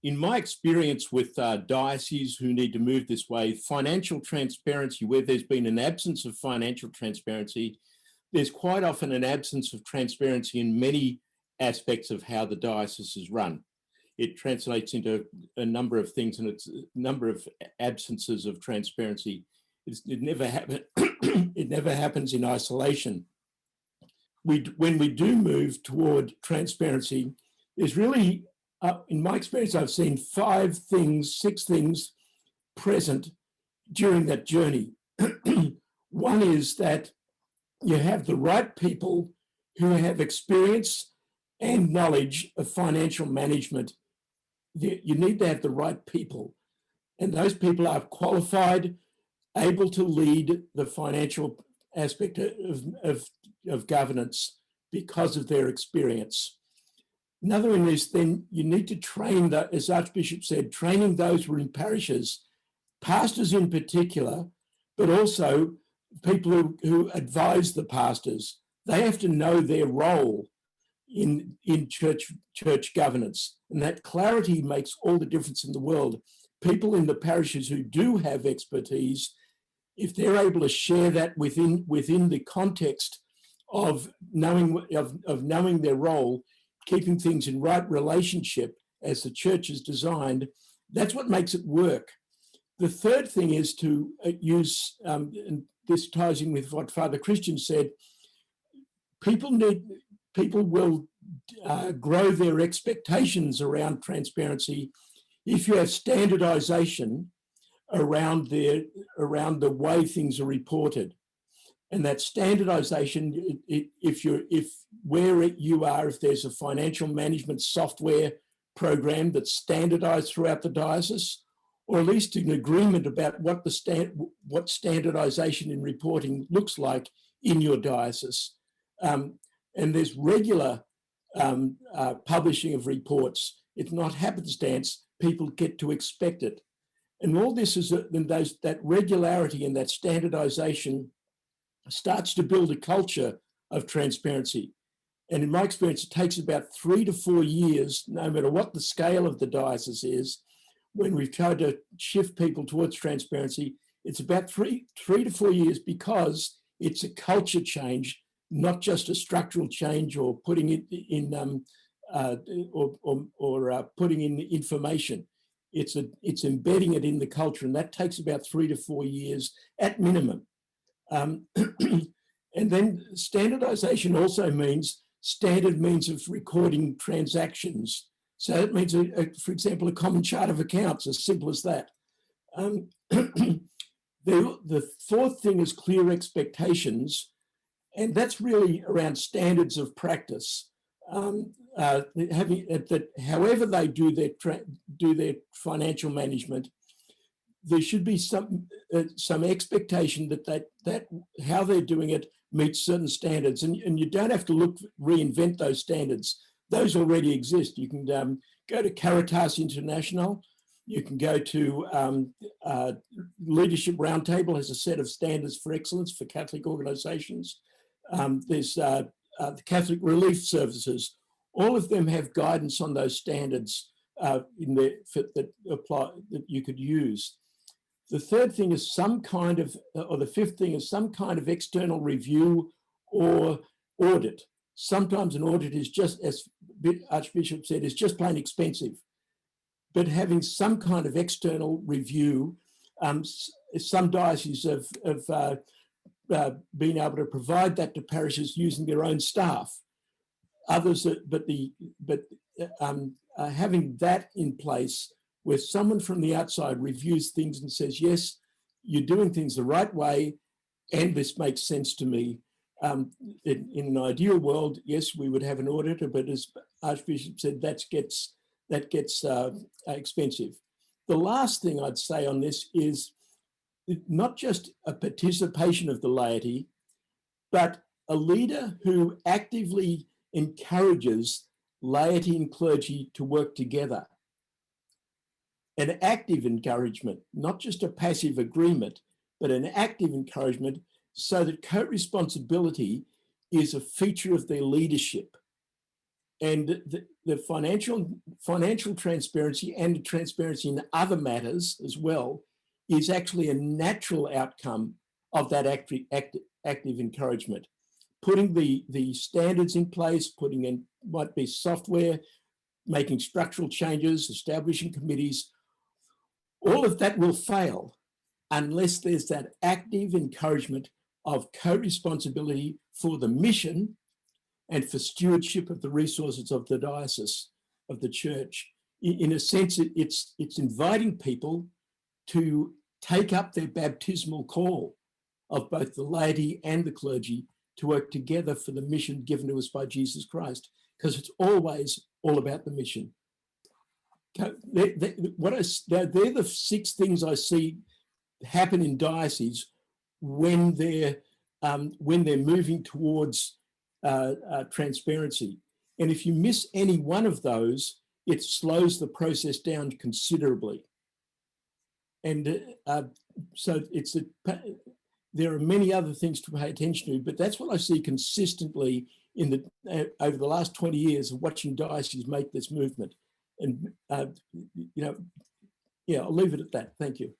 in my experience with dioceses who need to move this way, financial transparency, where there's been an absence of financial transparency, there's quite often an absence of transparency in many aspects of how the diocese is run. It translates into a number of things, and it's a number of absences of transparency. It never happens. It never happens in isolation. When we do move toward transparency, there's really, in my experience, I've seen 6 things present during that journey. One is that you have the right people who have experience and knowledge of financial management. You need to have the right people, and those people are qualified, able to lead the financial aspect of governance because of their experience. Another one is then you need to train, as Archbishop said, training those who are in parishes, pastors in particular, but also people who advise the pastors. They have to know their role in church governance, and that clarity makes all the difference in the world. People in the parishes who do have expertise, if they're able to share that within the context of knowing their role, keeping things in right relationship as the church is designed, that's what makes it work. The third thing is to use, and this ties in with what Father Christian said, people will grow their expectations around transparency if you have standardization around the way things are reported. And that standardization, if there's a financial management software program that's standardized throughout the diocese, or at least an agreement about what standardization in reporting looks like in your diocese. And there's regular publishing of reports. It's not happenstance. People get to expect it. And all this is that regularity and that standardization starts to build a culture of transparency. And in my experience, it takes about 3 to 4 years, no matter what the scale of the diocese is, when we've tried to shift people towards transparency. It's about three to 4 years, because it's a culture change, not just a structural change or putting it in putting in information. It's embedding it in the culture, and that takes about 3 to 4 years at minimum. And then standardization also means standard means of recording transactions. So it means, for example, a common chart of accounts, as simple as that. The fourth thing is clear expectations, and that's really around standards of practice. Having that, however they do their financial management, there should be some expectation that how they're doing it meets certain standards, and you don't have to reinvent those standards. Those already exist. You can go to Caritas International. You can go to Leadership Roundtable has a set of standards for excellence for Catholic organisations. There's the Catholic Relief Services. All of them have guidance on those standards that you could use. The third thing is the fifth thing is some kind of external review or audit. Sometimes an audit is just, as Archbishop said, is just plain expensive. But having some kind of external review, some dioceses have been able to provide that to parishes using their own staff. Others, having that in place, where someone from the outside reviews things and says, yes, you're doing things the right way, and this makes sense to me. In an ideal world, yes, we would have an auditor, but as Archbishop said, that gets expensive. The last thing I'd say on this is not just a participation of the laity, but a leader who actively encourages laity and clergy to work together. An active encouragement, not just a passive agreement, but an active encouragement, so that co-responsibility is a feature of their leadership. And the financial transparency and transparency in other matters as well is actually a natural outcome of that active encouragement. Putting the standards in place, putting in might be software, making structural changes, establishing committees, all of that will fail unless there's that active encouragement of co-responsibility for the mission and for stewardship of the resources of the diocese, of the church. In a sense, it's inviting people to take up their baptismal call of both the laity and the clergy to work together for the mission given to us by Jesus Christ, because it's always all about the mission. They're the 6 things I see happen in dioceses when they're moving towards transparency. And if you miss any one of those, it slows the process down considerably. And so there are many other things to pay attention to, but that's what I see consistently in over the last 20 years of watching dioceses make this movement. And I'll leave it at that. Thank you.